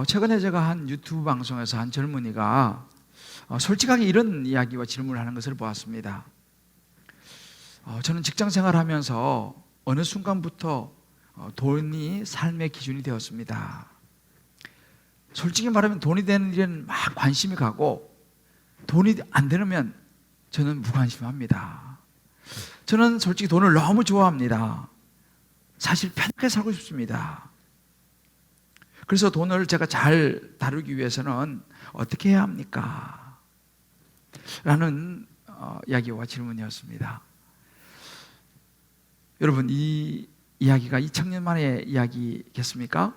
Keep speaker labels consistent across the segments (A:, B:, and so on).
A: 최근에 제가 한 유튜브 방송에서 한 젊은이가 솔직하게 이런 이야기와 질문을 하는 것을 보았습니다. 저는 직장 생활하면서 어느 순간부터 돈이 삶의 기준이 되었습니다. 솔직히 말하면 돈이 되는 일에는 막 관심이 가고 돈이 안 되면 저는 무관심합니다. 저는 솔직히 돈을 너무 좋아합니다. 사실 편하게 살고 싶습니다. 그래서 돈을 제가 잘 다루기 위해서는 어떻게 해야 합니까? 라는 이야기와 질문이었습니다. 여러분, 이 이야기가 2000년 만의 이야기겠습니까?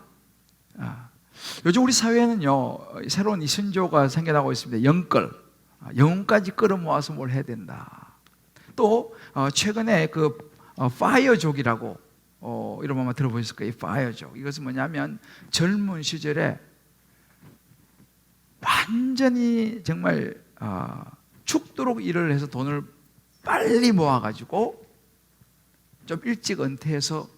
A: 요즘 우리 사회에는요, 새로운 이 신조어가 생겨나고 있습니다. 영혼까지 끌어모아서 뭘 해야 된다. 또 최근에 그 파이어족이라고 이런 거 아마 들어보셨을 거예요. 파이어족. 이것은 뭐냐면 젊은 시절에 완전히 정말 죽도록 일을 해서 돈을 빨리 모아가지고 좀 일찍 은퇴해서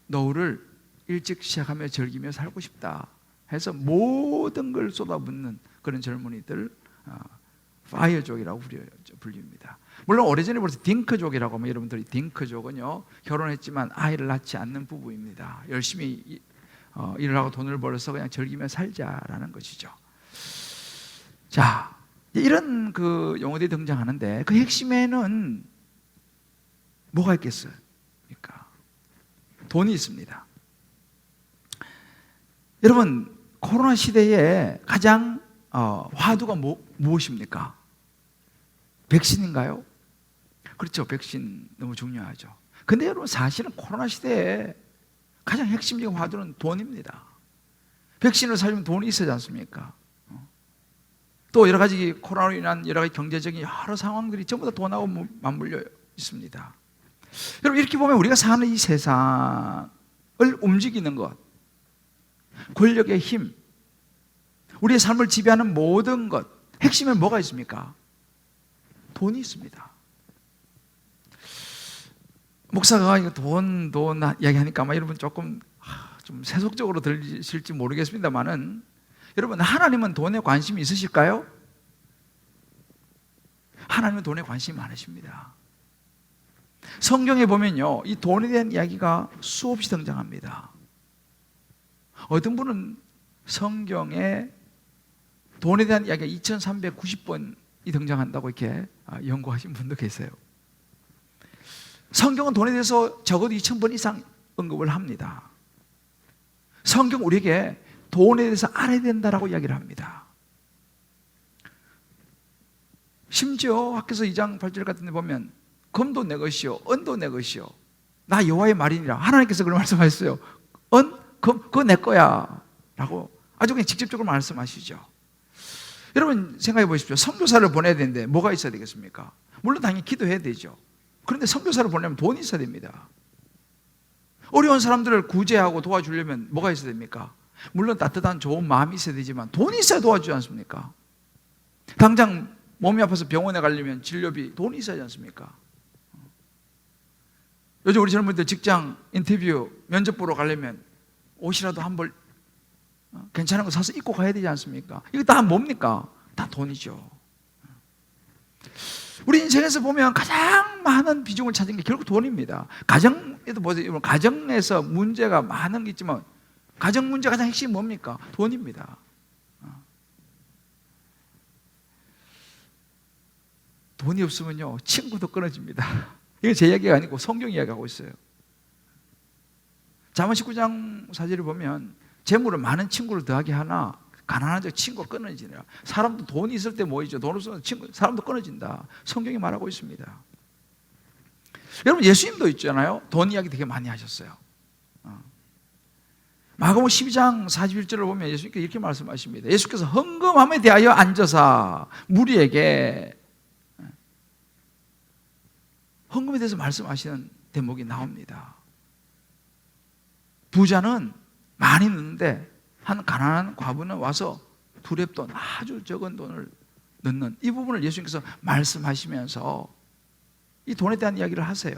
A: 노후를 일찍 시작하며 즐기며 살고 싶다 해서 모든 걸 쏟아붓는 그런 젊은이들, 파이어족이라고 불립니다. 물론 오래전에 벌써 딩크족이라고 하면, 여러분들이 딩크족은요, 결혼했지만 아이를 낳지 않는 부부입니다. 열심히 일을 하고 돈을 벌어서 그냥 즐기며 살자라는 것이죠. 자, 이런 그 용어들이 등장하는데 그 핵심에는 뭐가 있겠어요? 그러니까 돈이 있습니다. 여러분, 코로나 시대에 가장 화두가 무엇입니까? 백신인가요? 그렇죠. 백신 너무 중요하죠. 근데 여러분, 사실은 코로나 시대에 가장 핵심적인 화두는 돈입니다. 백신을 사려면 돈이 있어야 하지 않습니까? 또 여러 가지 코로나로 인한 여러 가지 경제적인 여러 상황들이 전부 다 돈하고 맞물려 있습니다. 여러분, 이렇게 보면 우리가 사는 이 세상을 움직이는 것, 권력의 힘, 우리의 삶을 지배하는 모든 것, 핵심에 뭐가 있습니까? 돈이 있습니다. 목사가 이거 돈 이야기하니까 아마 여러분 조금 좀 세속적으로 들리실지 모르겠습니다만은, 여러분, 하나님은 돈에 관심이 있으실까요? 하나님은 돈에 관심이 많으십니다. 성경에 보면요, 이 돈에 대한 이야기가 수없이 등장합니다. 어떤 분은 성경에 돈에 대한 이야기가 2390번이 등장한다고 이렇게 연구하신 분도 계세요. 성경은 돈에 대해서 적어도 2000번 이상 언급을 합니다. 성경 우리에게 돈에 대해서 알아야 된다라고 이야기를 합니다. 심지어 학개서 2장 8절 같은 데 보면 금도 내 것이요 은도 내 것이요 나 여호와의 말이니라, 하나님께서 그런 말씀하셨어요. 금, 그거 내 거야 라고 아주 그냥 직접적으로 말씀하시죠. 여러분, 생각해 보십시오. 선교사를 보내야 되는데 뭐가 있어야 되겠습니까? 물론 당연히 기도해야 되죠. 그런데 선교사를 보내면 돈이 있어야 됩니다. 어려운 사람들을 구제하고 도와주려면 뭐가 있어야 됩니까? 물론 따뜻한 좋은 마음이 있어야 되지만 돈이 있어야 도와주지 않습니까? 당장 몸이 아파서 병원에 가려면 진료비, 돈이 있어야지 않습니까? 요즘 우리 젊은이들 직장 인터뷰 면접 보러 가려면 옷이라도 한 벌 괜찮은 거 사서 입고 가야 되지 않습니까? 이거 다 뭡니까? 다 돈이죠. 우리 인생에서 보면 가장 많은 비중을 차진 게 결국 돈입니다. 가정에도 보세요. 가정에서 문제가 많은 게 있지만 가정 문제 가장 핵심이 뭡니까? 돈입니다. 돈이 없으면요, 친구도 끊어집니다. 이거 제 이야기가 아니고 성경 이야기하고 있어요. 잠언 19장 4절을 보면 재물은 많은 친구를 더하게 하나 가난한 자 친구가 끊어지니라. 사람도 돈이 있을 때 모이죠. 돈 없으면 사람도 끊어진다. 성경이 말하고 있습니다. 여러분, 예수님도 있잖아요. 돈 이야기 되게 많이 하셨어요. 마가복음 12장 41절을 보면 예수님께서 이렇게 말씀하십니다. 예수께서 헌금함에 대하여 앉아서 무리에게 헌금에 대해서 말씀하시는 대목이 나옵니다. 부자는 많이 넣는데 한 가난한 과부는 와서 두렙돈, 아주 적은 돈을 넣는 이 부분을 예수님께서 말씀하시면서 이 돈에 대한 이야기를 하세요.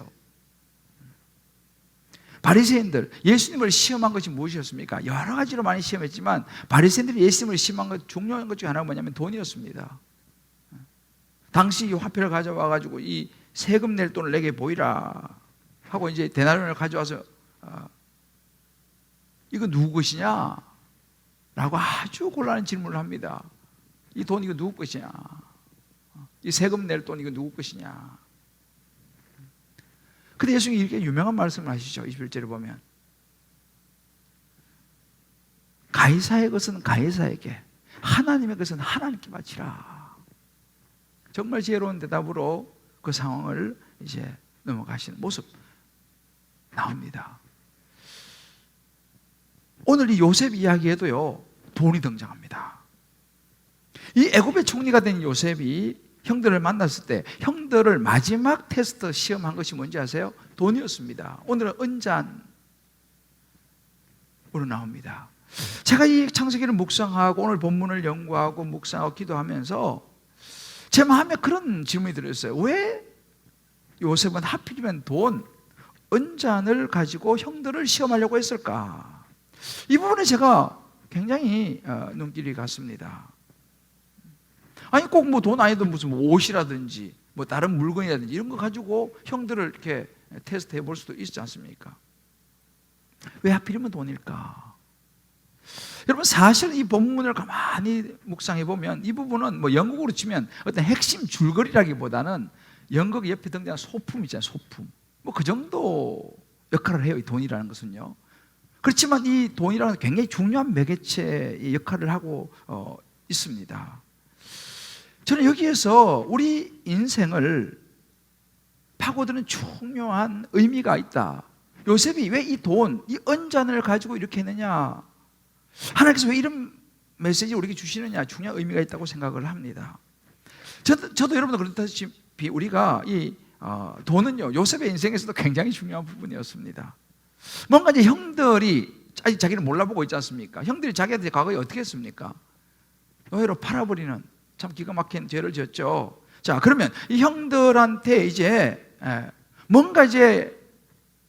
A: 바리새인들 예수님을 시험한 것이 무엇이었습니까? 여러 가지로 많이 시험했지만 바리새인들이 예수님을 시험한 것 중요한 것 중에 하나가 뭐냐면 돈이었습니다. 당시 이 화폐를 가져와 가지고 이 세금 낼 돈을 내게 보이라 하고 이제 데나리온을 가져와서 이거 누구 것이냐? 라고 아주 곤란한 질문을 합니다. 이 돈 이거 누구 것이냐? 이 세금 낼 돈 이거 누구 것이냐? 근데 예수님이 이렇게 유명한 말씀을 하시죠. 21절에 보면 가이사의 것은 가이사에게, 하나님의 것은 하나님께 바치라. 정말 지혜로운 대답으로 그 상황을 이제 넘어가시는 모습 나옵니다. 오늘 이 요셉 이야기에도요, 돈이 등장합니다. 이 애굽의 총리가 된 요셉이 형들을 만났을 때 형들을 마지막 테스트 시험한 것이 뭔지 아세요? 돈이었습니다. 오늘은 은잔으로 나옵니다. 제가 이 창세기를 묵상하고 오늘 본문을 연구하고 묵상하고 기도하면서 제 마음에 그런 질문이 들었어요. 왜 요셉은 하필이면 돈, 은잔을 가지고 형들을 시험하려고 했을까? 이 부분에 제가 굉장히 눈길이 갔습니다. 아니 꼭 뭐 돈 아니든 무슨 뭐 옷이라든지 뭐 다른 물건이라든지 이런 거 가지고 형들을 이렇게 테스트해 볼 수도 있지 않습니까? 왜 하필이면 돈일까? 여러분 사실 이 본문을 가만히 묵상해 보면 이 부분은 뭐 연극으로 치면 어떤 핵심 줄거리라기보다는 연극 옆에 등장하는 소품 있잖아요. 소품. 뭐 그 정도 역할을 해요. 이 돈이라는 것은요. 그렇지만 이 돈이라는 것은 굉장히 중요한 매개체의 역할을 하고 있습니다. 저는 여기에서 우리 인생을 파고드는 중요한 의미가 있다. 요셉이 왜 이 돈, 이 은잔을 가지고 이렇게 했느냐? 하나님께서 왜 이런 메시지를 우리에게 주시느냐? 중요한 의미가 있다고 생각을 합니다. 저도 여러분도 그렇다시피 우리가 이 돈은요, 요셉의 인생에서도 굉장히 중요한 부분이었습니다. 뭔가 이제 형들이 아직 자기를 몰라보고 있지 않습니까? 형들이 자기한테 과거에 어떻게 했습니까? 노예로 팔아버리는 참 기가 막힌 죄를 지었죠. 자, 그러면 이 형들한테 이제 뭔가 이제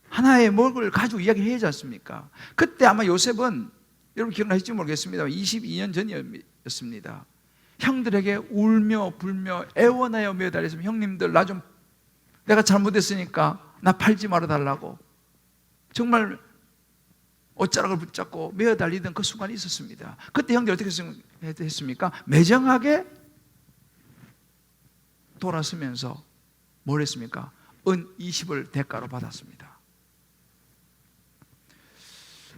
A: 하나의 뭘 가지고 이야기를 해야지 않습니까? 그때 아마 요셉은 여러분 기억나실지 모르겠습니다. 22년 전이었습니다. 형들에게 울며 불며 애원하여 매달렸으면 형님들 나 좀 내가 잘못했으니까 나 팔지 말아달라고 정말 옷자락을 붙잡고 매어달리던 그 순간이 있었습니다. 그때 형들이 어떻게 했습니까? 매정하게 돌아서면서 뭘 했습니까? 은 20을 대가로 받았습니다.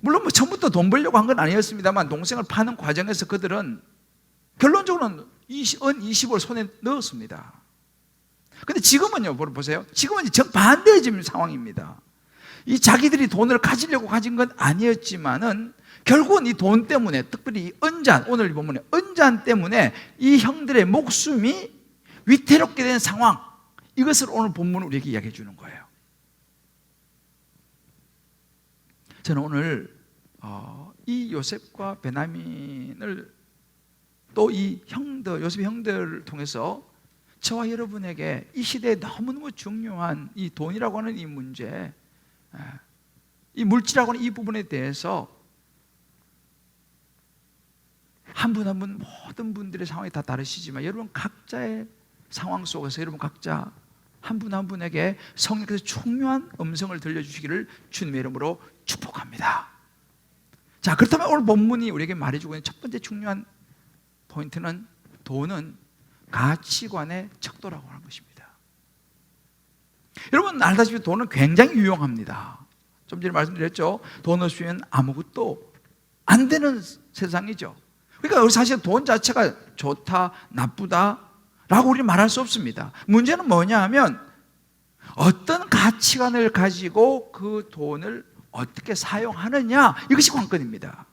A: 물론 뭐 처음부터 돈 벌려고 한 건 아니었습니다만 동생을 파는 과정에서 그들은 결론적으로는 은 20을 손에 넣었습니다. 근데 지금은요, 보세요. 지금은 정반대의 상황입니다. 이 자기들이 돈을 가지려고 가진 건 아니었지만은 결국은 이 돈 때문에, 특별히 이 은잔, 오늘 본문에 은잔 때문에 이 형들의 목숨이 위태롭게 된 상황, 이것을 오늘 본문은 우리에게 이야기해 주는 거예요. 저는 오늘 이 요셉과 베냐민을 또 이 형들, 요셉의 형들을 통해서 저와 여러분에게 이 시대에 너무너무 중요한 이 돈이라고 하는 이 문제, 이 물질이라고 하는 이 부분에 대해서 한 분 한 분 모든 분들의 상황이 다 다르시지만 여러분 각자의 상황 속에서 여러분 각자 한 분 한 분에게 성령께서 중요한 음성을 들려주시기를 주님의 이름으로 축복합니다. 자, 그렇다면 오늘 본문이 우리에게 말해주고 있는 첫 번째 중요한 포인트는 돈은 가치관의 척도라고 하는 것입니다. 여러분 알다시피 돈은 굉장히 유용합니다. 좀 전에 말씀드렸죠. 돈 없으면 아무것도 안 되는 세상이죠. 그러니까 사실 돈 자체가 좋다, 나쁘다 라고 우리는 말할 수 없습니다. 문제는 뭐냐 하면 어떤 가치관을 가지고 그 돈을 어떻게 사용하느냐, 이것이 관건입니다.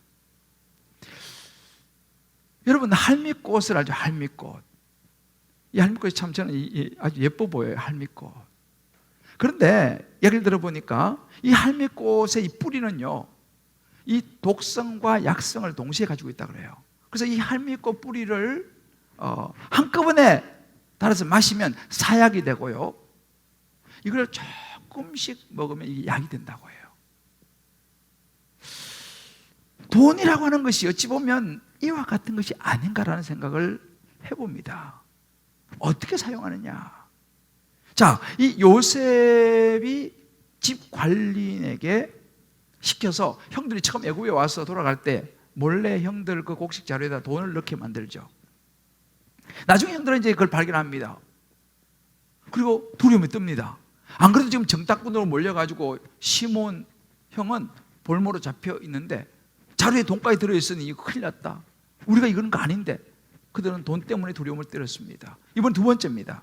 A: 여러분 할미꽃을 알죠? 할미꽃. 이 할미꽃이 참 저는 아주 예뻐 보여요. 할미꽃. 그런데 예를 들어 보니까 이 할미꽃의 이 뿌리는요, 이 독성과 약성을 동시에 가지고 있다 그래요. 그래서 이 할미꽃 뿌리를 한꺼번에 따라서 마시면 사약이 되고요, 이걸 조금씩 먹으면 이게 약이 된다고 해요. 돈이라고 하는 것이 어찌 보면 이와 같은 것이 아닌가라는 생각을 해봅니다. 어떻게 사용하느냐? 자, 이 요셉이 집 관리인에게 시켜서 형들이 처음 애굽에 와서 돌아갈 때 몰래 형들 그 곡식 자료에다 돈을 넣게 만들죠. 나중에 형들은 이제 그걸 발견합니다. 그리고 두려움이 뜹니다. 안 그래도 지금 정탐꾼으로 몰려가지고 시몬 형은 볼모로 잡혀 있는데 자루에 돈까지 들어있으니 이거 큰일 났다. 우리가 이거는 거 아닌데 그들은 돈 때문에 두려움을 떨었습니다. 이번 두 번째입니다.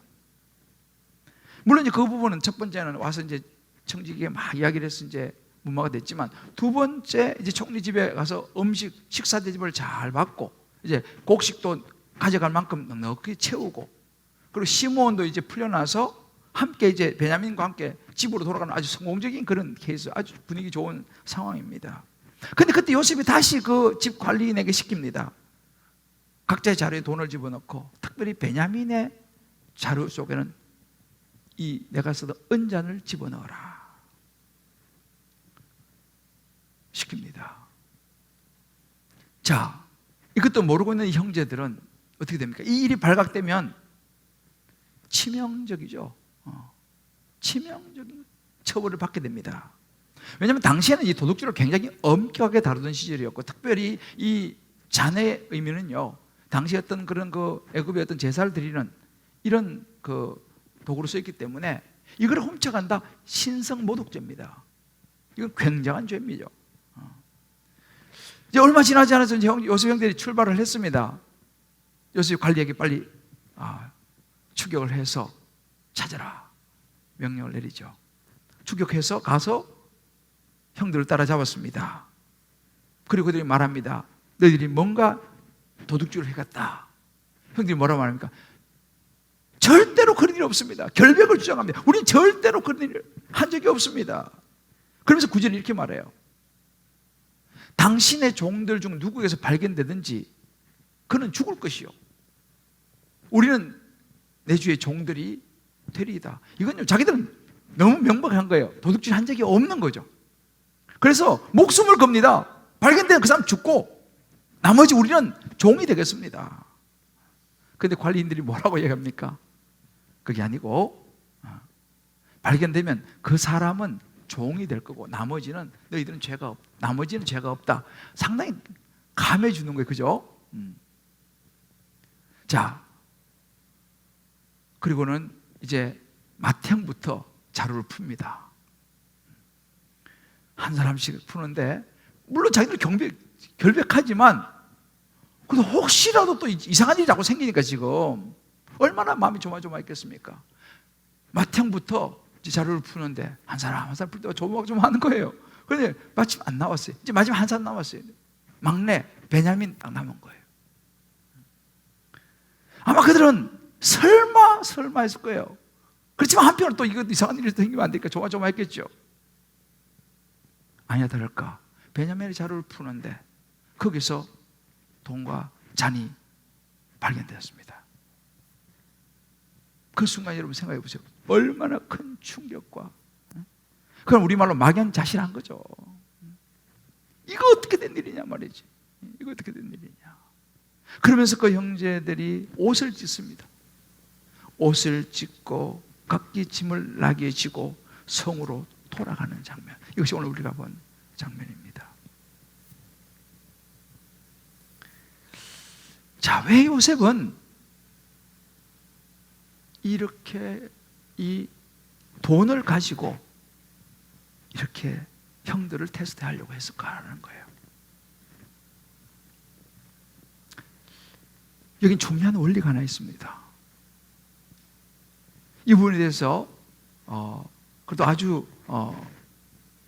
A: 물론 이제 그 부분은 첫 번째는 와서 이제 청지기에 막 이야기를 해서 이제 문마가 됐지만 두 번째 이제 총리 집에 가서 식사 대접을 잘 받고 이제 곡식도 가져갈 만큼 넉넉히 채우고 그리고 시므온도 이제 풀려나서 함께 이제 베냐민과 함께 집으로 돌아가는 아주 성공적인 그런 케이스, 아주 분위기 좋은 상황입니다. 근데 그때 요셉이 다시 그 집 관리인에게 시킵니다. 각자의 자루에 돈을 집어넣고 특별히 베냐민의 자루 속에는 이 내가 쓰던 은잔을 집어넣어라 시킵니다. 자, 이것도 모르고 있는 이 형제들은 어떻게 됩니까? 이 일이 발각되면 치명적이죠. 치명적인 처벌을 받게 됩니다. 왜냐하면 당시에는 이 도둑질을 굉장히 엄격하게 다루던 시절이었고, 특별히 이 잔의 의미는요, 당시 어떤 그런 그 애굽의 어떤 제사를 드리는 이런 그 도구로 쓰였기 때문에 이걸 훔쳐간다 신성 모독죄입니다. 이건 굉장한 죄입니다. 이제 얼마 지나지 않아서 이제 요셉 형들이 출발을 했습니다. 요셉 관리에게 빨리 추격을 해서 찾아라 명령을 내리죠. 추격해서 가서 형들을 따라잡았습니다. 그리고 그들이 말합니다. 너희들이 뭔가 도둑질을 해갔다. 형들이 뭐라고 말합니까? 절대로 그런 일이 없습니다. 결백을 주장합니다. 우리는 절대로 그런 일을 한 적이 없습니다. 그러면서 구절이 이렇게 말해요. 당신의 종들 중 누구에게서 발견되든지 그는 죽을 것이요, 우리는 내 주의 종들이 되리이다. 이건요, 자기들은 너무 명백한 거예요. 도둑질 한 적이 없는 거죠. 그래서 목숨을 겁니다. 발견되는 그 사람 죽고 나머지 우리는 종이 되겠습니다. 그런데 관리인들이 뭐라고 얘기합니까? 그게 아니고 발견되면 그 사람은 종이 될 거고 나머지는 너희들은 나머지는 죄가 없다. 상당히 감해 주는 거예요. 그죠? 자, 그리고는 이제 맏형부터 자루를 풉니다. 한 사람씩 푸는데 물론 자기들 결백하지만 그래도 혹시라도 또 이상한 일이 자꾸 생기니까 지금 얼마나 마음이 조마조마했겠습니까? 맏형부터 자루를 푸는데 한 사람 한 사람 풀 때가 조마조마하는 거예요. 그런데 마침 안 나왔어요. 이제 마지막 한 사람 남았어요. 막내 베냐민 딱 남은 거예요. 아마 그들은 설마 했을 거예요. 그렇지만 한편으로 또 이거 이상한 일이 생기면 안 되니까 조마조마했겠죠. 아니야 다를까, 베냐민의 자루를 푸는데 거기서 돈과 잔이 발견되었습니다. 그 순간 여러분 생각해 보세요. 얼마나 큰 충격과, 그럼 우리말로 막연자실한 거죠. 이거 어떻게 된 일이냐 말이지. 이거 어떻게 된 일이냐. 그러면서 그 형제들이 옷을 찢습니다. 옷을 찢고 각기 짐을 나귀에 지고 성으로 돌아가는 장면, 이것이 오늘 우리가 본 장면입니다. 자, 왜 요셉은 이렇게 이 돈을 가지고 이렇게 형들을 테스트하려고 했을까라는 거예요. 여긴 중요한 원리가 하나 있습니다. 이 부분에 대해서 그래도 아주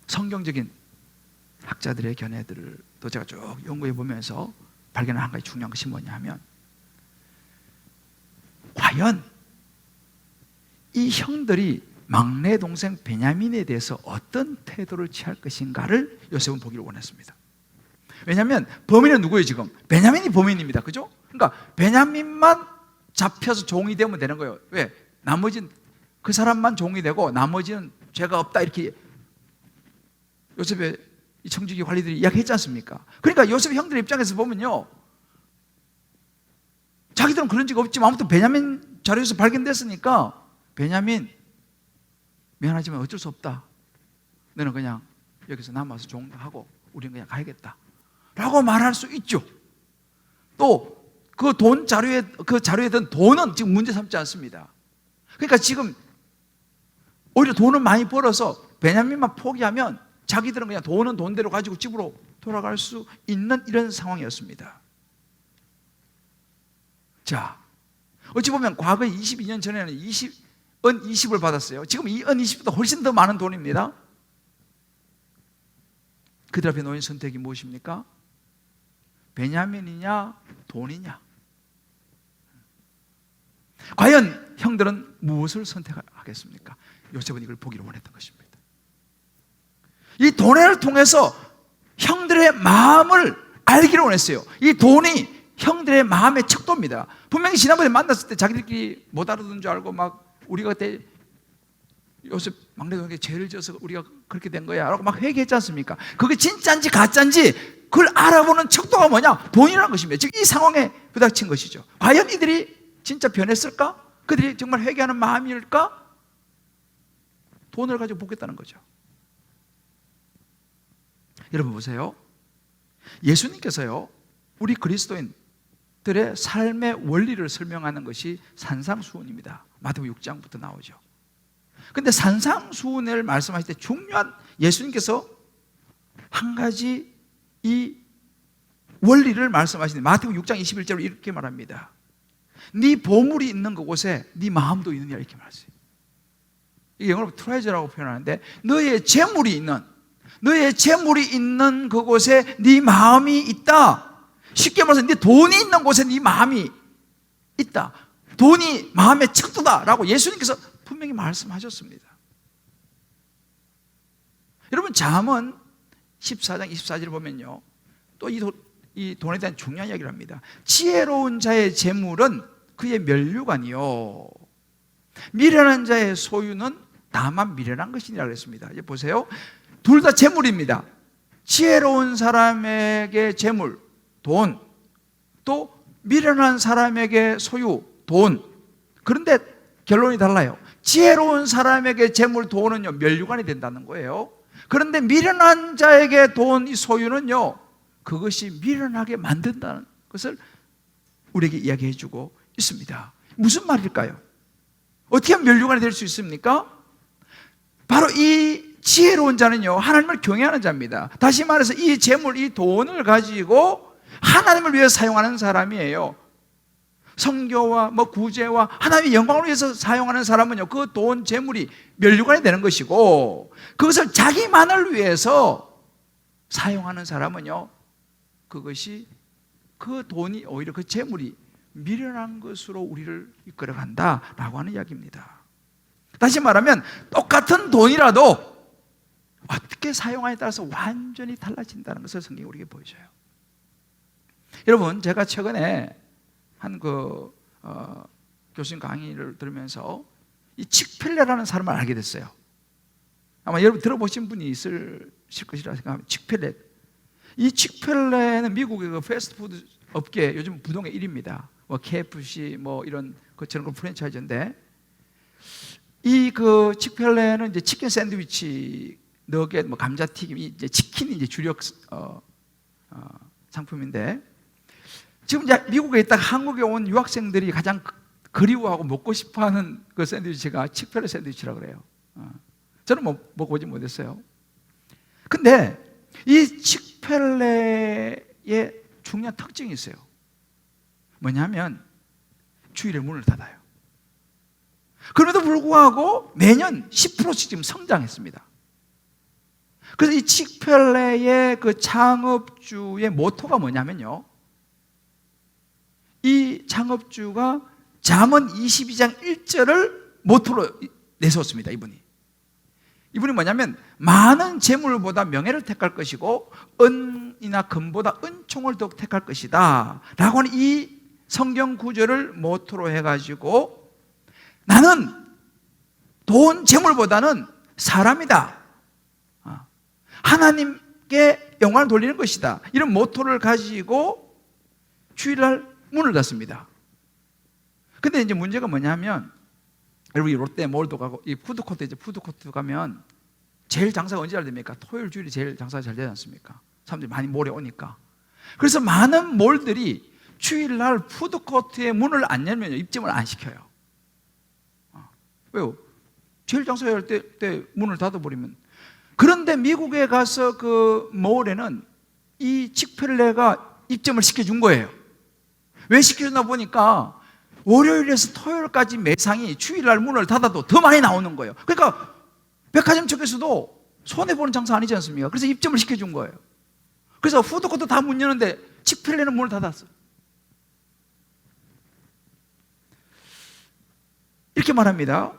A: 성경적인 학자들의 견해들을 또 제가 쭉 연구해 보면서 발견한 한 가지 중요한 것이 뭐냐 하면, 과연 이 형들이 막내 동생 베냐민에 대해서 어떤 태도를 취할 것인가를 요셉은 보기를 원했습니다. 왜냐하면 범인은 누구예요? 지금 베냐민이 범인입니다. 그죠? 그러니까 베냐민만 잡혀서 종이 되면 되는 거예요. 왜? 나머지는 그 사람만 종이 되고 나머지는 죄가 없다, 이렇게 요셉의 이 청지기 관리들이 이야기했지 않습니까? 그러니까 요셉 형들 입장에서 보면요, 자기들은 그런 적 없지만 아무튼 베냐민 자료에서 발견됐으니까 베냐민 미안하지만 어쩔 수 없다. 너는 그냥 여기서 남아서 종하고 우리는 그냥 가야겠다 라고 말할 수 있죠. 또 그 돈 자료에, 그 자료에 든 돈은 지금 문제 삼지 않습니다. 그러니까 지금 오히려 돈을 많이 벌어서 베냐민만 포기하면 자기들은 그냥 돈은 돈대로 가지고 집으로 돌아갈 수 있는 이런 상황이었습니다. 자, 어찌 보면 과거 22년 전에는 은 20을 받았어요. 지금 이 은 20보다 훨씬 더 많은 돈입니다. 그들 앞에 놓인 선택이 무엇입니까? 베냐민이냐 돈이냐? 과연 형들은 무엇을 선택하겠습니까? 요셉은 이걸 보기를 원했던 것입니다. 이 돈을 통해서 형들의 마음을 알기를 원했어요. 이 돈이 형들의 마음의 척도입니다. 분명히 지난번에 만났을 때 자기들끼리 못 알아듣는 줄 알고 막 우리가 그때 요셉 막내 동생에게 죄를 져서 우리가 그렇게 된 거야 라고 막 회개했지 않습니까? 그게 진짜인지 가짜인지 그걸 알아보는 척도가 뭐냐? 돈이라는 것입니다. 즉 이 상황에 부닥친 것이죠. 과연 이들이 진짜 변했을까? 그들이 정말 회개하는 마음일까? 돈을 가지고 보겠다는 거죠. 여러분 보세요. 예수님께서요, 우리 그리스도인들의 삶의 원리를 설명하는 것이 산상수훈입니다. 마태복음 6장부터 나오죠. 근데 산상수훈을 말씀하실 때 중요한, 예수님께서 한 가지 이 원리를 말씀하시는데 마태복음 6장 21절로 이렇게 말합니다. 네 보물이 있는 그곳에 네 마음도 있느냐 이렇게 말했어요. 이게 영어로 트레저라고 표현하는데 너의 재물이 있는 그곳에 네 마음이 있다. 쉽게 말해서 네 돈이 있는 곳에 네 마음이 있다. 돈이 마음의 척도다라고 예수님께서 분명히 말씀하셨습니다. 여러분 잠언 14장 24절을 보면요, 또 이 돈에 대한 중요한 이야기를 합니다. 지혜로운 자의 재물은 그의 면류관이요 미련한 자의 소유는 다만 미련한 것이니라 그랬습니다. 이제 보세요. 둘 다 재물입니다. 지혜로운 사람에게 재물, 돈, 또 미련한 사람에게 소유, 돈. 그런데 결론이 달라요. 지혜로운 사람에게 재물, 돈은요 면류관이 된다는 거예요. 그런데 미련한 자에게 돈, 이 소유는요 그것이 미련하게 만든다는 것을 우리에게 이야기해 주고 있습니다. 무슨 말일까요? 어떻게 하면 면류관이 될 수 있습니까? 바로 이 지혜로운 자는요 하나님을 경외하는 자입니다. 다시 말해서 이 재물, 이 돈을 가지고 하나님을 위해 사용하는 사람이에요. 성교와 구제와 하나님의 영광을 위해서 사용하는 사람은요 그 돈, 재물이 면류관이 되는 것이고, 그것을 자기만을 위해서 사용하는 사람은요 그것이, 그 돈이 오히려 그 재물이 미련한 것으로 우리를 이끌어간다라고 하는 이야기입니다. 다시 말하면 똑같은 돈이라도 어떻게 사용하냐에 따라서 완전히 달라진다는 것을 성경이 우리에게 보여줘요. 여러분 제가 최근에 한 교수님 강의를 들으면서 이 칙펠레라는 사람을 알게 됐어요. 아마 여러분 들어보신 분이 있으실 것이라 생각합니다. 칙펠레. 이 칙펠레는 미국의 그 패스트푸드 업계 요즘 부동의 1위입니다. KFC 이런 것처럼 프랜차이즈인데, 이 칙펠레는 이제 치킨 샌드위치, 너겟, 감자튀김, 이제 치킨이 이제 주력 상품인데, 지금 이제 미국에 있다가 한국에 온 유학생들이 가장 그리워하고 먹고 싶어하는 그 샌드위치가 칙펠레 샌드위치라고 그래요. 저는 먹어보지 못했어요. 근데 이 칙펠레의 중요한 특징이 있어요. 뭐냐면 주일에 문을 닫아요. 그럼에도 불구하고 매년 10%씩 지금 성장했습니다. 그래서 이 칙펠레의 그 창업주의 모토가 뭐냐면요, 이 창업주가 잠언 22장 1절을 모토로 내세웠습니다. 이분이 뭐냐면 많은 재물보다 명예를 택할 것이고 은이나 금보다 은총을 더욱 택할 것이다 라고 하는 이 성경 구절을 모토로 해가지고 나는 돈, 재물보다는 사람이다, 하나님 하나님께 영광을 돌리는 것이다. 이런 모토를 가지고 주일날 문을 닫습니다. 근데 이제 문제가 뭐냐면, 여러분, 이 롯데 몰도 가고, 이 푸드코트, 이제 푸드코트 가면 제일 장사가 언제 잘 됩니까? 토요일, 주일이 제일 장사가 잘 되지 않습니까? 사람들이 많이 몰에 오니까. 그래서 많은 몰들이 주일날 푸드코트의 문을 안 열면 입점을 안 시켜요. 왜요? 제일 장사해야 할 때 문을 닫아버리면. 그런데 미국에 가서 그 몰에는 이 칙필레가 입점을 시켜준 거예요. 왜 시켜줬나 보니까 월요일에서 토요일까지 매상이 주일날 문을 닫아도 더 많이 나오는 거예요. 그러니까 백화점 쪽에서도 손해보는 장사 아니지 않습니까? 그래서 입점을 시켜준 거예요. 그래서 푸드코트 다 문 여는데 칙필레는 문을 닫았어요. 이렇게 말합니다.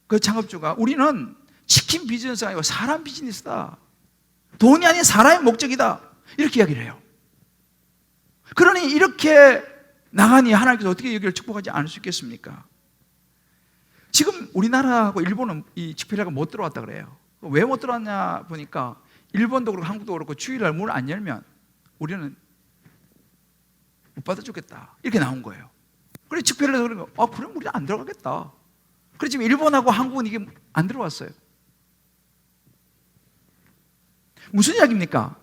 A: 그 창업주가, 우리는 치킨 비즈니스가 아니고 사람 비즈니스다. 돈이 아닌 사람의 목적이다. 이렇게 이야기를 해요. 그러니 이렇게 나가니 하나님께서 어떻게 여기를 축복하지 않을 수 있겠습니까? 지금 우리나라하고 일본은 이 칙필레가 못 들어왔다 그래요. 왜 못 들어왔냐 보니까 일본도 그렇고 한국도 그렇고 주일날 문을 안 열면 우리는 못 받아주겠다. 이렇게 나온 거예요. 그래 칙필레에서 그러면 그럼 우리는 안 들어가겠다. 그래 지금 일본하고 한국은 이게 안 들어왔어요. 무슨 이야기입니까?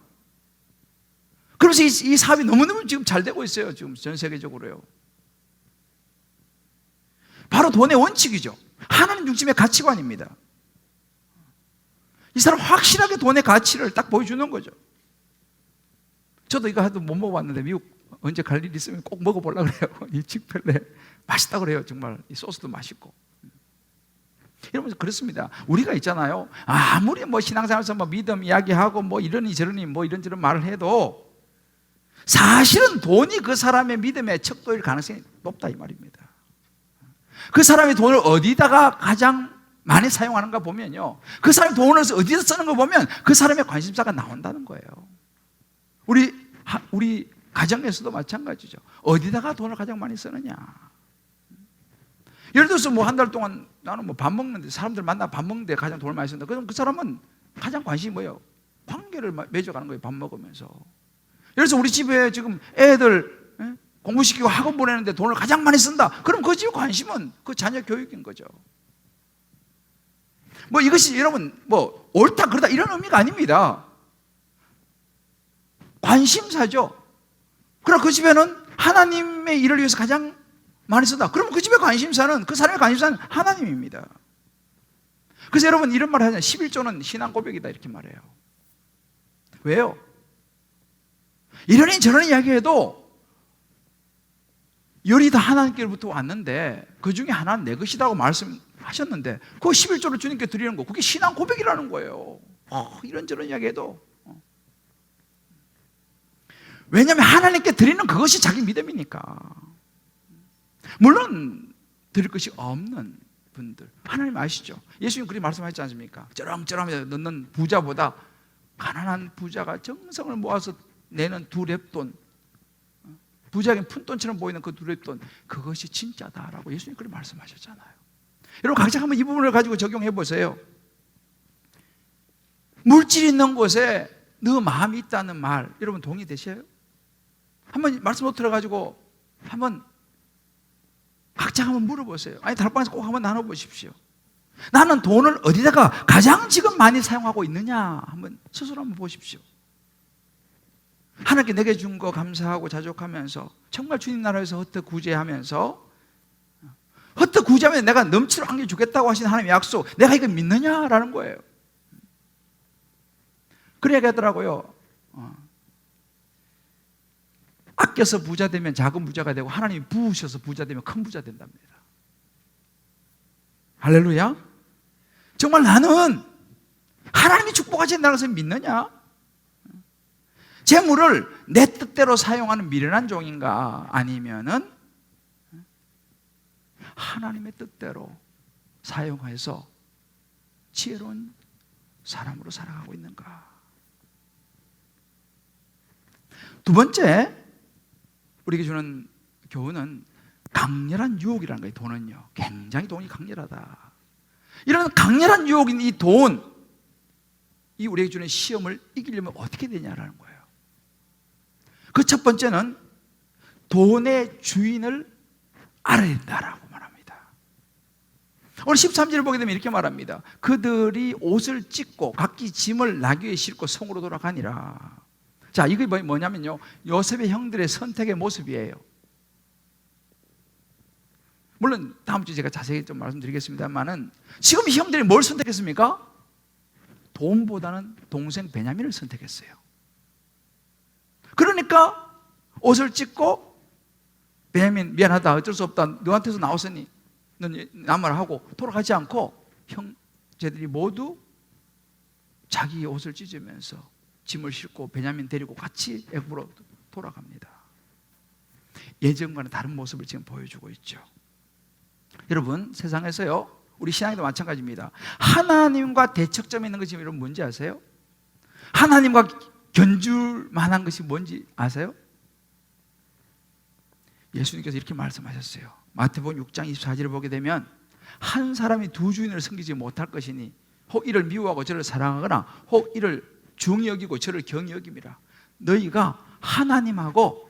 A: 그래서 이 사업이 너무너무 지금 잘 되고 있어요. 지금 전 세계적으로요. 바로 돈의 원칙이죠. 하나님 중심의 가치관입니다. 이 사람 확실하게 돈의 가치를 딱 보여주는 거죠. 저도 이거 하도 못 먹어봤는데 미국 언제 갈 일 있으면 꼭 먹어보려고 그래요. 이 칙필레 맛있다 그래요. 정말 이 소스도 맛있고. 여러분 그렇습니다. 우리가 있잖아요. 아무리 뭐 신앙생활에서 뭐 믿음 이야기하고 뭐 이러니 저러니 뭐 이런저런 말을 해도 사실은 돈이 그 사람의 믿음의 척도일 가능성이 높다 이 말입니다. 그 사람이 돈을 어디다가 가장 많이 사용하는가 보면요, 그 사람이 돈을 어디서 쓰는 거 보면 그 사람의 관심사가 나온다는 거예요. 우리 가정에서도 마찬가지죠. 어디다가 돈을 가장 많이 쓰느냐. 예를 들어서 뭐 한 달 동안 나는 뭐 밥 먹는데 사람들 만나 밥 먹는데 가장 돈을 많이 쓴다. 그럼 그 사람은 가장 관심이 뭐예요? 관계를 맺어가는 거예요. 밥 먹으면서. 예를 들어서 우리 집에 지금 애들 공부시키고 학원 보내는데 돈을 가장 많이 쓴다. 그럼 그 집 관심은 그 자녀 교육인 거죠. 뭐 이것이 여러분 뭐 옳다 그러다 이런 의미가 아닙니다. 관심사죠. 그럼 그 집에는 하나님의 일을 위해서 가장 많이 쓴다. 그러면 그 집의 관심사는, 그 사람의 관심사는 하나님입니다. 그래서 여러분 이런 말 하잖아요. 11조는 신앙 고백이다 이렇게 말해요. 왜요? 이러니 저러니 이야기해도 열이 다 하나님께로부터 왔는데 그 중에 하나는 내 것이라고 말씀하셨는데 그 11조를 주님께 드리는 거, 그게 신앙 고백이라는 거예요. 이런저런 이야기해도. 왜냐하면 하나님께 드리는 그것이 자기 믿음이니까. 물론 드릴 것이 없는 분들, 하나님 아시죠? 예수님 그렇게 말씀하셨지 않습니까? 쩌렁쩌렁 넣는 부자보다 가난한 부자가 정성을 모아서 내는 두 렙돈, 부자에게 푼돈처럼 보이는 그 두 렙돈, 그것이 진짜다라고 예수님 그렇게 말씀하셨잖아요. 여러분 각자 한번 이 부분을 가지고 적용해 보세요. 물질 있는 곳에 너 마음이 있다는 말, 여러분 동의되셔요? 한번 말씀 못 들어가지고 한번 각자 한번 물어보세요. 아니 달방에서 꼭 한번 나눠보십시오. 나는 돈을 어디다가 가장 지금 많이 사용하고 있느냐 한번 스스로 한번 보십시오. 하나님께 내게 준 거 감사하고 자족하면서 정말 주님 나라에서 헛되구제하면서, 헛되구제하면 내가 넘치도록 한 개 주겠다고 하신 하나님의 약속, 내가 이거 믿느냐라는 거예요. 그래 얘기하더라고요. 아껴서 부자 되면 작은 부자가 되고 하나님이 부으셔서 부자 되면 큰 부자 된답니다. 할렐루야. 정말 나는 하나님이 축복하신 다는 것을 믿느냐? 재물을 내 뜻대로 사용하는 미련한 종인가, 아니면은 하나님의 뜻대로 사용해서 지혜로운 사람으로 살아가고 있는가? 두 번째, 우리에게 주는 교훈은 강렬한 유혹이라는 거예요. 돈은요, 굉장히 돈이 강렬하다. 이런 강렬한 유혹인 이 돈, 이 우리에게 주는 시험을 이기려면 어떻게 되냐라는 거예요. 그 첫 번째는 돈의 주인을 알아야 된다라고 말합니다. 오늘 13절을 보게 되면 이렇게 말합니다. 그들이 옷을 찢고 각기 짐을 나귀에 싣고 성으로 돌아가니라. 자, 이게 뭐냐면요, 요셉의 형들의 선택의 모습이에요. 물론 다음 주에 제가 자세히 좀 말씀드리겠습니다만은 지금 이 형들이 뭘 선택했습니까? 돈보다는 동생 베냐민을 선택했어요. 그러니까 옷을 찢고 베냐민 미안하다, 어쩔 수 없다, 너한테서 나왔으니 넌 남아라 하고 돌아가지 않고 형제들이 모두 자기 옷을 찢으면서 짐을 싣고 베냐민 데리고 같이 애굽으로 돌아갑니다. 예전과는 다른 모습을 지금 보여주고 있죠. 여러분, 세상에서요, 우리 신앙에도 마찬가지입니다. 하나님과 대척점에 있는 것이 여러분 뭔지 아세요? 하나님과 견줄 만한 것이 뭔지 아세요? 예수님께서 이렇게 말씀하셨어요. 마태복음 6장 24절을 보게 되면 한 사람이 두 주인을 섬기지 못할 것이니 혹 이를 미워하고 저를 사랑하거나 혹 이를 중히 여기고 저를 경히 여김이라. 너희가 하나님하고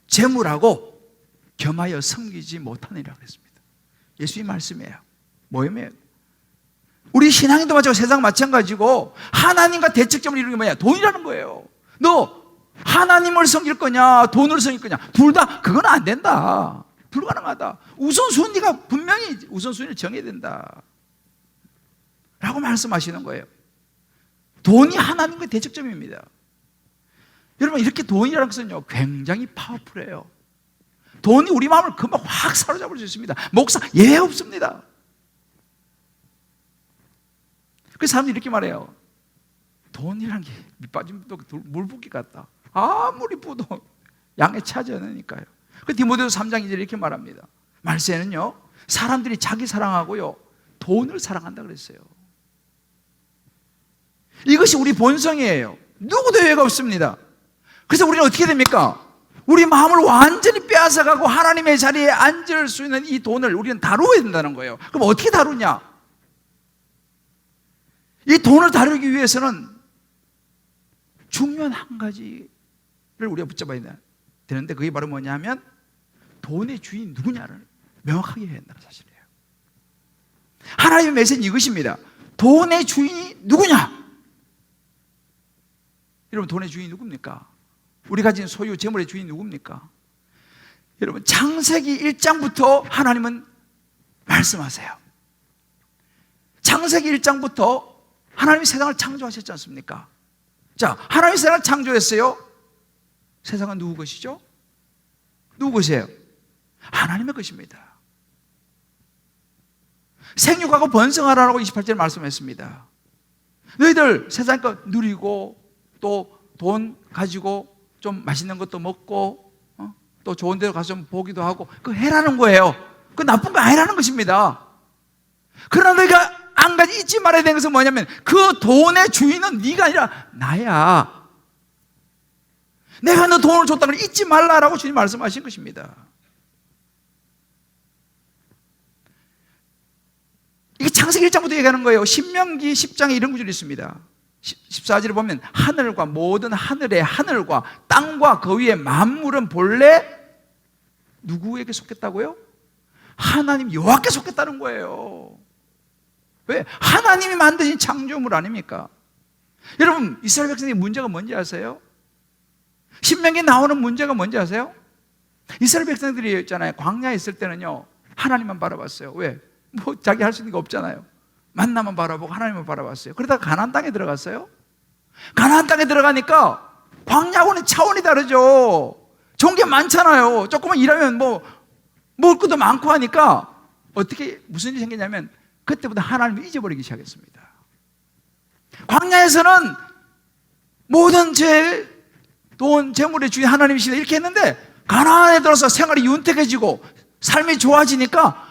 A: 재물하고 겸하여 섬기지 못하니라 그랬습니다. 예수님 말씀이에요. 뭐예요? 우리 신앙인도 마찬가지고 세상 마찬가지고 하나님과 대척점을 이루는 게 뭐냐? 돈이라는 거예요. 너 하나님을 섬길 거냐 돈을 섬길 거냐, 둘 다 그건 안 된다. 불가능하다. 우선순위가 분명히 우선순위를 정해야 된다 라고 말씀하시는 거예요. 돈이 하나님과 대척점입니다. 여러분, 이렇게 돈이라는 것은요 굉장히 파워풀해요. 돈이 우리 마음을 금방 확 사로잡을 수 있습니다. 목사, 예, 없습니다. 그 사람들이 이렇게 말해요. 돈이라는 게 밑빠진 물붓기 같다. 아무리 부도 양에 차지 않으니까요. 그 디모데후서 3장 2절에 이렇게 말합니다. 말세는요 사람들이 자기 사랑하고요 돈을 사랑한다 그랬어요. 이것이 우리 본성이에요. 누구도 예외가 없습니다. 그래서 우리는 어떻게 됩니까? 우리 마음을 완전히 빼앗아가고 하나님의 자리에 앉을 수 있는 이 돈을 우리는 다루어야 된다는 거예요. 그럼 어떻게 다루냐? 이 돈을 다루기 위해서는 중요한 한 가지를 우리가 붙잡아야 되는데, 그게 바로 뭐냐면 돈의 주인이 누구냐를 명확하게 해야 한다는 사실이에요. 하나님의 메시지는 이것입니다. 돈의 주인이 누구냐? 여러분, 돈의 주인이 누굽니까? 우리 가진 소유, 재물의 주인이 누굽니까? 여러분, 창세기 1장부터 하나님은 말씀하세요. 창세기 1장부터 하나님이 세상을 창조하셨지 않습니까? 자, 하나님이 세상을 창조했어요. 세상은 누구 것이죠? 누구 것이에요? 하나님의 것입니다. 생육하고 번성하라고 28절에 말씀했습니다. 너희들 세상 거 누리고 또 돈 가지고 좀 맛있는 것도 먹고 또 좋은 데로 가서 좀 보기도 하고 그거 해라는 거예요. 그 나쁜 거 아니라는 것입니다. 그러나 너희가 한 가지 잊지 말아야 되는 것은 뭐냐면 그 돈의 주인은 네가 아니라 나야. 내가 너 돈을 줬다는 걸 잊지 말라라고 주님 말씀하신 것입니다. 이게 창세기 1장부터 얘기하는 거예요. 신명기 10장에 이런 구절이 있습니다. 14절에 보면 하늘과 모든 하늘의 하늘과 땅과 그 위에 만물은 본래 누구에게 속했다고요? 하나님 여호와께 속했다는 거예요. 왜? 하나님이 만드신 창조물 아닙니까? 여러분, 이스라엘 백성의 문제가 뭔지 아세요? 신명기에 나오는 문제가 뭔지 아세요? 이스라엘 백성들이 있잖아요, 광야에 있을 때는요 하나님만 바라봤어요. 왜? 뭐 자기 할 수 있는 게 없잖아요. 만나만 바라보고 하나님만 바라봤어요. 그러다가 가나안 땅에 들어갔어요. 가나안 땅에 들어가니까 광야하고는 차원이 다르죠. 좋은 게 많잖아요. 조금만 일하면 뭐 먹을 것도 많고 하니까 어떻게 무슨 일이 생기냐면 그때부터 하나님을 잊어버리기 시작했습니다. 광야에서는 모든 죄, 돈, 재물의 주인 하나님이시다 이렇게 했는데 가나안에 들어서 생활이 윤택해지고 삶이 좋아지니까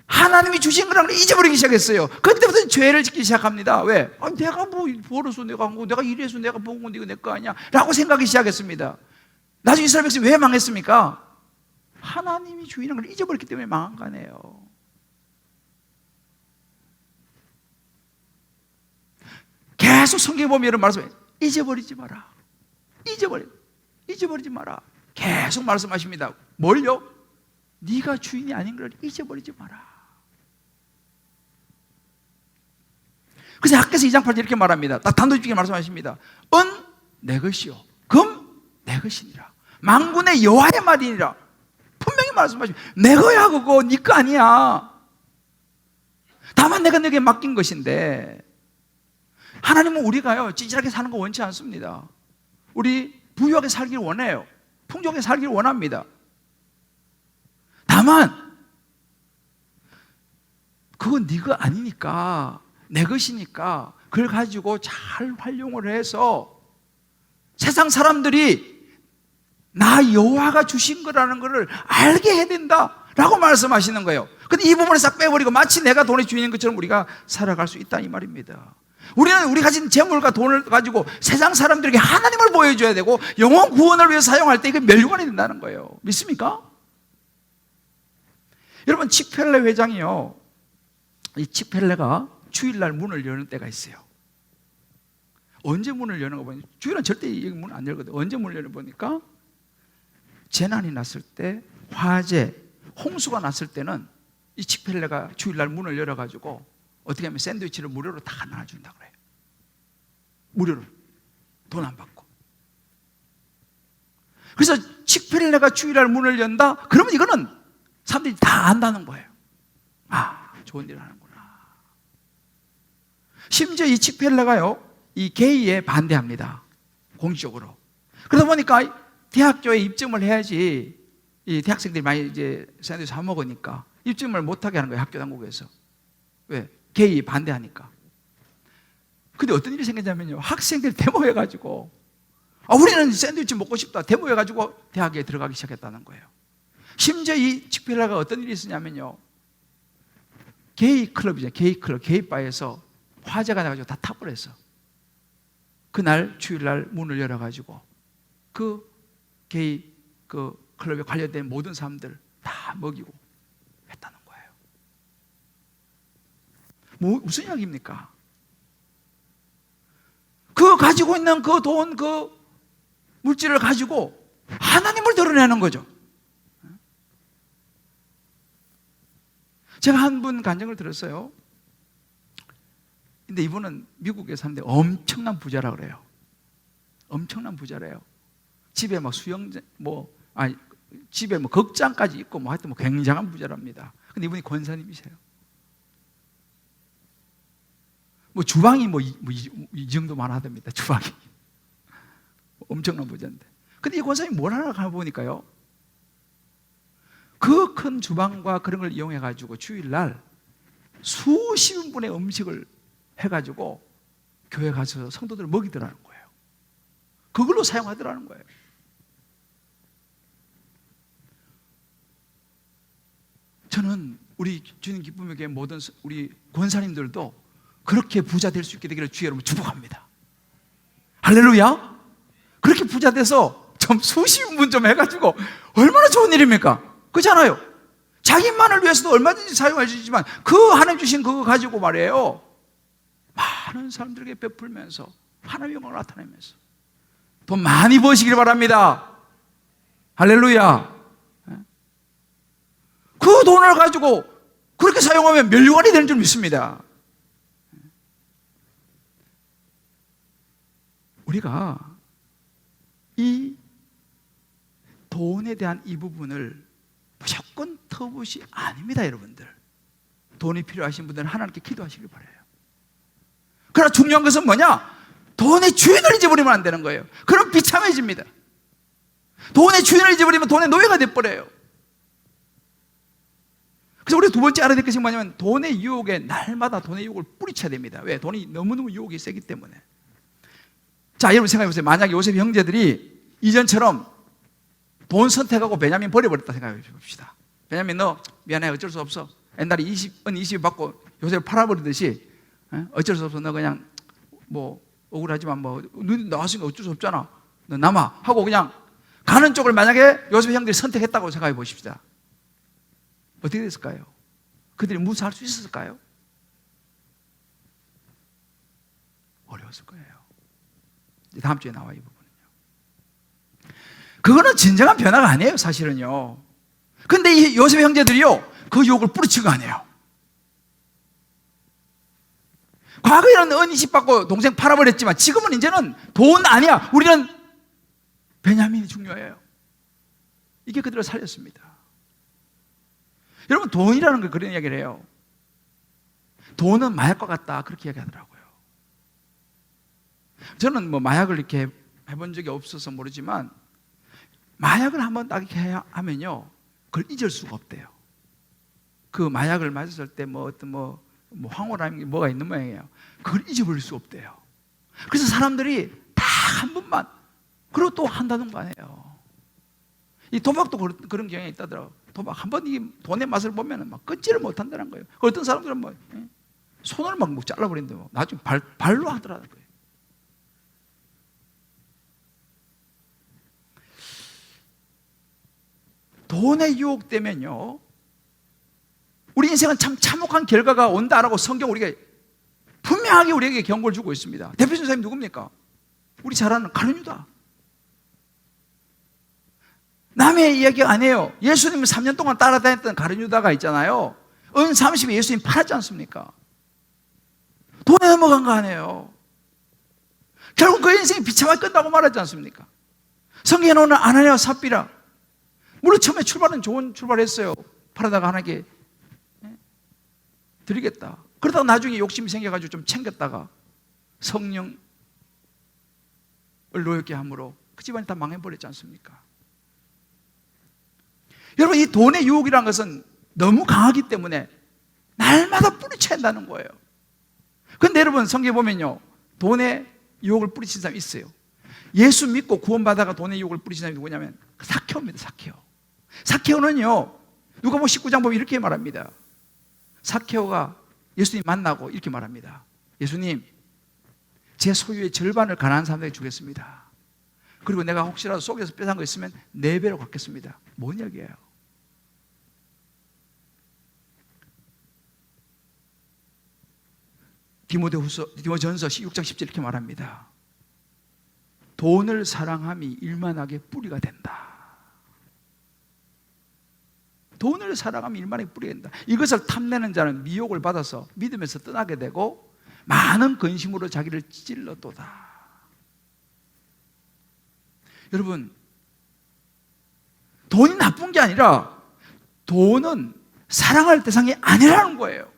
A: 하나님이 주신 거라는 걸 잊어버리기 시작했어요. 그때부터 죄를 짓기 시작합니다. 왜? 내가 뭐 벌어서 내가 한 거, 내가 일해서 내가 먹은 건데 이거 내 거 아니야? 라고 생각하기 시작했습니다. 나중에 이스라엘 백성이 왜 망했습니까? 하나님이 주인인 걸 잊어버렸기 때문에 망한 거네요. 계속 성경에 보면 이런 말씀을 잊어버리지 마라. 잊어버리지 마라. 계속 말씀하십니다. 뭘요? 네가 주인이 아닌 걸 잊어버리지 마라. 그래서 학개서 2장 8절 이렇게 말합니다. 딱 단도직입하게 말씀하십니다. 은 내 것이요 금 내 것이니라. 만군의 여호와의 말이니라. 분명히 말씀하십니다. 내 거야 그거. 네 거 아니야. 다만 내가 너에게 맡긴 것인데, 하나님은 우리가요 찌질하게 사는 거 원치 않습니다. 우리 부유하게 살기를 원해요. 풍족하게 살기를 원합니다. 다만 그건 네 거 아니니까, 내 것이니까 그걸 가지고 잘 활용을 해서 세상 사람들이 나 여호와가 주신 거라는 것을 알게 해야 된다라고 말씀하시는 거예요. 근데 이 부분을 싹 빼버리고 마치 내가 돈의 주인인 것처럼 우리가 살아갈 수 있다 이 말입니다. 우리는 우리 가진 재물과 돈을 가지고 세상 사람들에게 하나님을 보여줘야 되고 영혼 구원을 위해 사용할 때 이게 멸류관이 된다는 거예요. 믿습니까? 여러분, 칙펠레 회장이요, 이 칙펠레가 주일날 문을 여는 때가 있어요. 언제 문을 여는 거 보니, 주일은 절대 문 안 열거든. 언제 문을 여는 보니까 재난이 났을 때, 화재, 홍수가 났을 때는 이 칙펠레가 주일날 문을 열어가지고 어떻게 하면 샌드위치를 무료로 다 나눠준다 그래요. 무료로, 돈 안 받고. 그래서 칙펠레가 주일날 문을 연다? 그러면 이거는 사람들이 다 안다는 거예요. 아, 좋은 일을 하는구나. 심지어 이 칙펠레가요, 이 게이에 반대합니다. 공식적으로. 그러다 보니까 대학교에 입점을 해야지, 이 대학생들이 많이 이제 샌드위치 사 먹으니까 입점을 못하게 하는 거예요, 학교 당국에서. 왜? 게이 반대하니까. 근데 어떤 일이 생겼냐면요, 학생들이 데모해가지고, 우리는 샌드위치 먹고 싶다, 데모해가지고 대학에 들어가기 시작했다는 거예요. 심지어 이 칙펠레가 어떤 일이 있었냐면요, 게이 클럽이죠, 게이 클럽, 게이 바에서 화재가 나가지고 다 타버렸어. 그날 주일날 문을 열어가지고 그 게이 그 클럽에 관련된 모든 사람들 다 먹이고 했다는 거예요. 무슨 이야기입니까? 그 가지고 있는 그 돈, 그 물질을 가지고 하나님을 드러내는 거죠. 제가 한 분 간증을 들었어요. 근데 이분은 미국에 사는데 엄청난 부자라 그래요. 엄청난 부자래요. 집에 막 수영장, 집에 극장까지 있고 하여튼 굉장한 부자랍니다. 근데 이분이 권사님이세요. 주방이 이 정도만 하답니다. 주방이. 엄청난 부자인데. 근데 이 권사님이 뭘 하나 가보니까요, 그 큰 주방과 그런 걸 이용해가지고 주일날 수십 인분의 음식을 해가지고 교회 가서 성도들을 먹이더라는 거예요. 그걸로 사용하더라는 거예요. 저는 우리 주님 기쁨의 교회 모든 우리 권사님들도 그렇게 부자 될 수 있게 되기를 주의 여러분 축복합니다. 할렐루야. 그렇게 부자 돼서 좀 수십 인분 좀 해가지고 얼마나 좋은 일입니까? 그렇잖아요. 자기만을 위해서도 얼마든지 사용할 수 있지만 그 하나님 주신 그거 가지고 말이에요, 많은 사람들에게 베풀면서 하나님의 영광을 나타내면서 돈 많이 버시길 바랍니다. 할렐루야. 그 돈을 가지고 그렇게 사용하면 멸류관이 되는 줄 믿습니다. 우리가 이 돈에 대한 이 부분을 무조건 터부시 아닙니다, 여러분들. 돈이 필요하신 분들은 하나님께 기도하시길 바라요. 그러나 중요한 것은 뭐냐? 돈의 주인을 잊어버리면 안 되는 거예요. 그럼 비참해집니다. 돈의 주인을 잊어버리면 돈의 노예가 돼버려요. 그래서 우리가 두 번째 알아야 될 것이 뭐냐면, 돈의 유혹에 날마다 돈의 유혹을 뿌리쳐야 됩니다. 왜? 돈이 너무너무 유혹이 세기 때문에. 자, 여러분 생각해 보세요. 만약에 요셉 형제들이 이전처럼 돈 선택하고 베냐민 버려버렸다 생각해 봅시다. 베냐민, 너 미안해, 어쩔 수 없어. 옛날에 20 받고 요셉을 팔아버리듯이 어쩔 수 없어. 너 그냥 억울하지만 눈이 나왔으니까 어쩔 수 없잖아. 너 남아 하고 그냥 가는 쪽을 만약에 요셉 형들이 선택했다고 생각해 보십시다. 어떻게 됐을까요? 그들이 무사할 수 있었을까요? 어려웠을 거예요. 다음 주에 나와 이 부분은요. 그거는 진정한 변화가 아니에요, 사실은요. 근데 이 요셉의 형제들이요, 그 유혹을 뿌리치고 아니에요. 과거에는 은희집 받고 동생 팔아버렸지만 지금은 이제는 돈 아니야. 우리는 베냐민이 중요해요. 이게 그들을 살렸습니다. 여러분, 돈이라는 걸 그런 이야기를 해요. 돈은 마약과 같다, 그렇게 이야기하더라고요. 저는 뭐 마약을 이렇게 해본 적이 없어서 모르지만 마약을 한번 딱 이렇게 하면요, 그걸 잊을 수가 없대요. 그 마약을 맞았을 때 뭐 어떤 뭐 황홀함이 뭐가 있는 모양이에요. 그걸 잊어버릴 수 없대요. 그래서 사람들이 다 한 번만, 그리고 또 한다는 거 아니에요. 이 도박도 그런 경향이 있다더라고요. 도박 한 번 이 돈의 맛을 보면 막 끊지를 못한다는 거예요. 어떤 사람들은 뭐 손을 막 잘라버린다고 나중에 발로 하더라는 거예요. 돈의 유혹 때문에요, 우리 인생은 참 참혹한 결과가 온다라고 성경 우리가 분명하게 우리에게 경고를 주고 있습니다. 대표 선생님 누굽니까? 우리 잘 아는 가룟 유다. 남의 이야기 아니에요. 예수님을 3년 동안 따라다녔던 가룟 유다가 있잖아요. 은 30에 예수님 팔았지 않습니까? 돈에 넘어간 거 아니에요. 결국 그 인생이 비참하게 끝나고 말하지 않습니까? 성경에 나오는 아나니아와 삽비라, 물론 처음에 출발은 좋은 출발했어요. 팔아다가 하나님께 드리겠다. 그러다가 나중에 욕심이 생겨가지고 좀 챙겼다가 성령을 노엽게 함으로 그 집안이 다 망해버렸지 않습니까? 여러분, 이 돈의 유혹이라는 것은 너무 강하기 때문에 날마다 뿌리쳐야 한다는 거예요. 그런데 여러분, 성경에 보면요, 돈의 유혹을 뿌리친 사람이 있어요. 예수 믿고 구원받아가 돈의 유혹을 뿌리친 사람이 누구냐면 삭개오입니다. 삭개오. 삭개오는요, 누가복음 19장 보면 이렇게 말합니다. 삭개오가 예수님 만나고 이렇게 말합니다. 예수님, 제 소유의 절반을 가난한 사람들에게 주겠습니다. 그리고 내가 혹시라도 속에서 뺏은 거 있으면 4배로 갚겠습니다. 뭔 이야기예요? 디모전서 6장 10절 이렇게 말합니다. 돈을 사랑함이 일만하게 뿌리가 된다. 돈을 사랑하면 일만하게 뿌리가 된다. 이것을 탐내는 자는 미혹을 받아서 믿음에서 떠나게 되고 많은 근심으로 자기를 찔러도다. 여러분, 돈이 나쁜 게 아니라 돈은 사랑할 대상이 아니라는 거예요.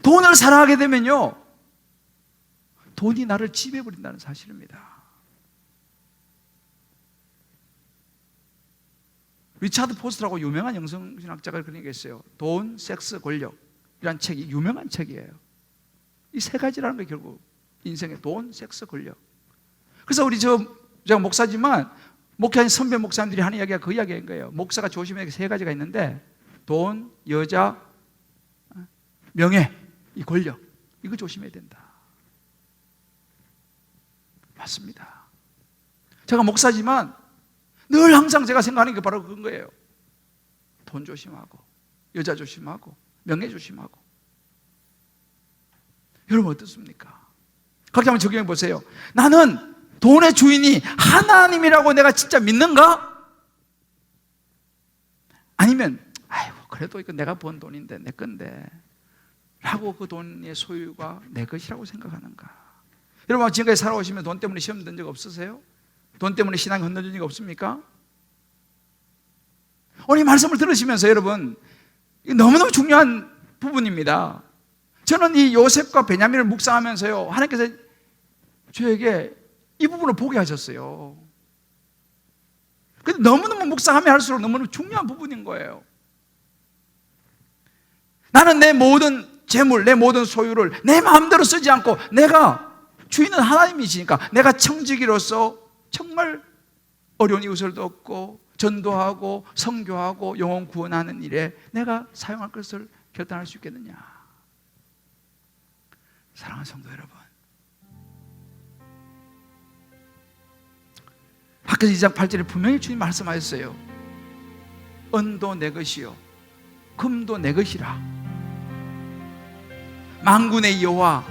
A: 돈을 사랑하게 되면요, 돈이 나를 지배해버린다는 사실입니다. 리차드 포스트라고 유명한 영성신학자가 그런 얘기가 있어요. 돈, 섹스, 권력이란 책이 유명한 책이에요. 이 세 가지라는 게 결국 인생의 돈, 섹스, 권력. 그래서 제가 목사지만 목회하는 선배 목사님들이 하는 이야기가 그 이야기인 거예요. 목사가 조심해야 할 세 가지가 있는데 돈, 여자, 명예, 이 권력, 이거 조심해야 된다. 맞습니다. 제가 목사지만 늘 항상 제가 생각하는 게 바로 그런 거예요. 돈 조심하고, 여자 조심하고, 명예 조심하고. 여러분 어떻습니까? 각자 한번 적용해 보세요. 나는 돈의 주인이 하나님이라고 내가 진짜 믿는가? 아니면 아이고 그래도 이거 내가 번 돈인데 내 건데 라고 그 돈의 소유가 내 것이라고 생각하는가? 여러분 지금까지 살아오시면 돈 때문에 시험 든 적 없으세요? 돈 때문에 신앙이 흔들린 적 없습니까? 오늘 이 말씀을 들으시면서 여러분 너무너무 중요한 부분입니다. 저는 이 요셉과 베냐민을 묵상하면서요, 하나님께서 저에게 이 부분을 보게 하셨어요. 근데 너무너무 묵상하면 할수록 너무너무 중요한 부분인 거예요. 나는 내 모든 재물, 내 모든 소유를 내 마음대로 쓰지 않고 내가 주인은 하나님이시니까 내가 청지기로서 정말 어려운 이웃을 돕고 전도하고 선교하고 영혼 구원하는 일에 내가 사용할 것을 결단할 수 있겠느냐. 사랑하는 성도 여러분, 학개서 2장 8절에 분명히 주님 말씀하셨어요. 은도 내 것이요 금도 내 것이라. 만군의 여호와의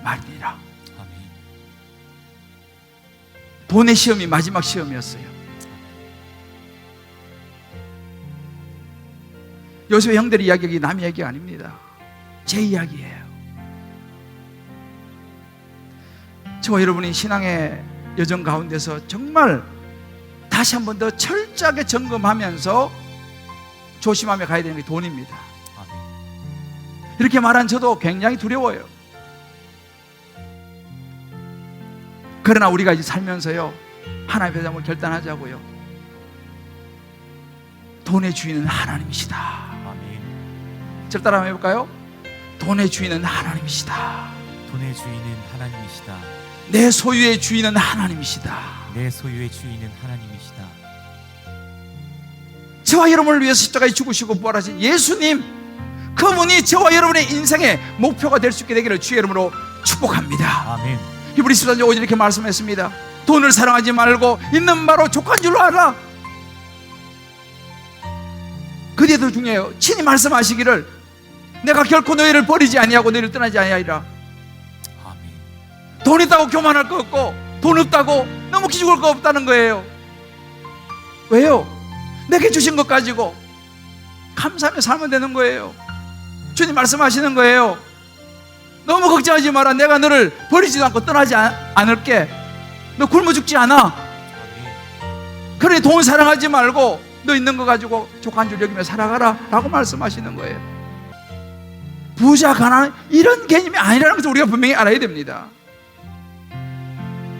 A: 말이니라.
B: 아멘.
A: 돈의 시험이 마지막 시험이었어요. 요셉의 형들의 이야기가 남의 이야기가 아닙니다. 제 이야기예요. 저와 여러분이 신앙의 여정 가운데서 정말 다시 한 번 더 철저하게 점검하면서 조심하며 가야 되는 게 돈입니다.
B: 아멘.
A: 이렇게 말한 저도 굉장히 두려워요. 그러나 우리가 이제 살면서요, 하나님의 회장을 결단하자고요. 돈의 주인은 하나님이시다.
B: 아멘.
A: 절 따라 한번 해볼까요? 돈의 주인은 하나님이시다.
B: 돈의 주인은 하나님이시다.
A: 내 소유의 주인은 하나님이시다.
B: 내 소유의 주인은 하나님이시다.
A: 저와 여러분을 위해서 십자가에 죽으시고 부활하신 예수님, 그분이 저와 여러분의 인생의 목표가 될 수 있게 되기를 주의 이름으로 축복합니다.
B: 아멘.
A: 히브리 13장 5절 이렇게 말씀했습니다. 돈을 사랑하지 말고 있는 바로 족한 줄로 알아. 그 뒤에 더 중요해요. 친히 말씀하시기를 내가 결코 너희를 버리지 아니하고 너희를 떠나지 아니하리라.
B: 아멘.
A: 돈 있다고 교만할 거 없고, 돈 없다고 너무 기죽을 거 없다는 거예요. 왜요? 내게 주신 것 가지고 감사하며 살면 되는 거예요. 주님 말씀하시는 거예요. 너무 걱정하지 마라. 내가 너를 버리지도 않고 떠나지 않을게. 너 굶어 죽지 않아.
B: 아멘.
A: 그러니 돈 사랑하지 말고 너 있는 거 가지고 족한 줄 여기며 살아가라 라고 말씀하시는 거예요. 부자 가난 이런 개념이 아니라는 것을 우리가 분명히 알아야 됩니다.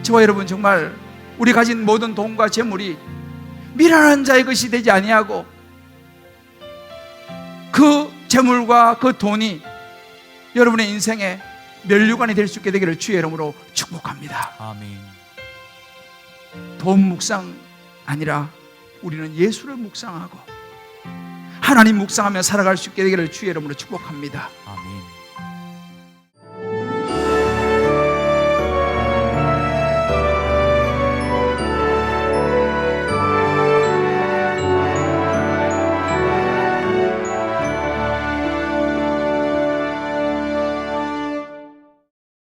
A: 저와 여러분, 정말 우리 가진 모든 돈과 재물이 미련한 자의 것이 되지 아니하고 그 재물과 그 돈이 여러분의 인생의 면류관이 될 수 있게 되기를 주의 이름으로 축복합니다.
B: 아멘.
A: 돈 묵상 아니라 우리는 예수를 묵상하고 하나님 묵상하며 살아갈 수 있게 되기를 주의 이름으로 축복합니다.
B: 아멘.